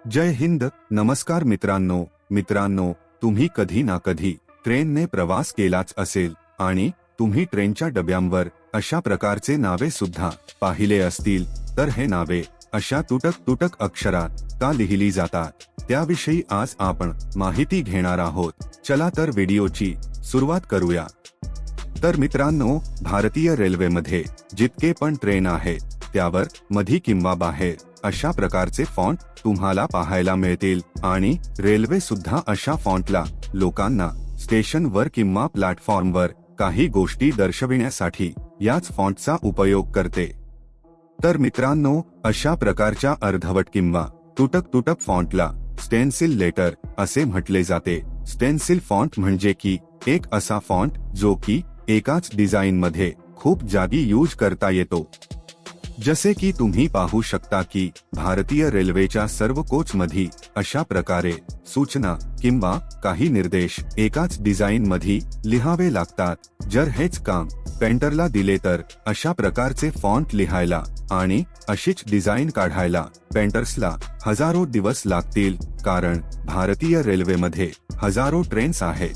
जय हिंद. नमस्कार मित्रांनो, तुम्ही कधी ना कधी ट्रेनने प्रवास केलाच असेल आणि तुम्ही ट्रेनच्या डब्यांवर अशा प्रकारचे नावे सुद्धा पाहिले असतील. तर हे नावे अशा तुटक अक्षरात का लिहिली जातात त्याविषयी आज आपण माहिती घेणार आहोत. चला तर व्हिडिओची सुरुवात करूया. तर मित्रांनो, भारतीय रेल्वेमध्ये जितके पण ट्रेन आहेत त्यावर मधी किंवा बाहेर अशा प्रकारचे फॉन्ट तुम्हाला पाहायला मिळतील आणि रेल्वे सुद्धा अशा फॉन्टला लोकांना स्टेशनवर किंवा प्लॅटफॉर्मवर काही गोष्टी दर्शविण्यासाठी याच फॉन्टचा उपयोग करते. तर मित्रांनो, अशा प्रकारच्या अर्धवट किंवा तुटक फॉन्टला स्टेन्सिल लेटर असे म्हटले जाते. स्टेन्सिल फॉन्ट म्हणजे की एक असा फॉन्ट जो की एकाच डिझाईनमध्ये खूप जागी यूज करता येतो. जसे की तुम्ही पाहू शकता की भारतीय रेल्वेच्या सर्व कोचमध्ये अशा प्रकारे सूचना किंवा काही निर्देश एकाच डिझाईन मध्ये लिहावे लागतात. जर हेच काम पेंटरला दिले तर अशा प्रकारचे फॉन्ट लिहायला आणि अशीच डिझाईन काढायला पेंटर्सला हजारो दिवस लागतील, कारण भारतीय रेल्वेमध्ये हजारो ट्रेन्स आहेत.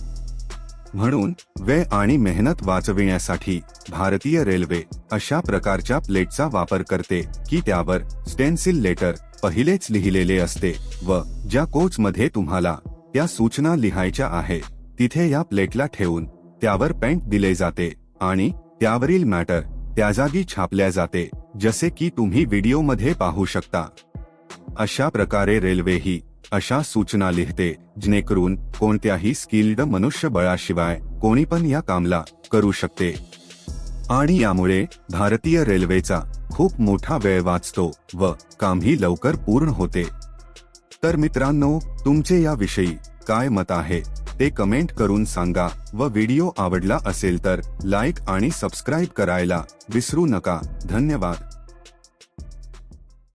म्हणून वेळ आणि मेहनत वाचविण्यासाठी भारतीय रेल्वे अशा प्रकारच्या प्लेटचा वापर करते की त्यावर स्टेन्सिल लेटर पहिलेच लिहिलेले असते व ज्या कोचमध्ये तुम्हाला त्या सूचना लिहायच्या आहेत तिथे या प्लेटला ठेवून त्यावर पेंट दिले जाते आणि त्यावरील मॅटर त्या जागी छापल्या जाते, जसे की तुम्ही व्हिडिओमध्ये पाहू शकता. अशा प्रकारे रेल्वे ही अशा सूचना लिहिते जेणेकरून कोणत्याही स्किल्ड मनुष्यबळाशिवाय कोणी पण या कामला करू शकते आणि यामुळे भारतीय रेल्वेचा खूप मोठा वेळ वाचतो व कामही लवकर पूर्ण होते. तर मित्रांनो, तुमचे याविषयी काय मत आहे ते कमेंट करून सांगा व व्हिडिओ आवडला असेल तर लाईक आणि सबस्क्राईब करायला विसरू नका. धन्यवाद.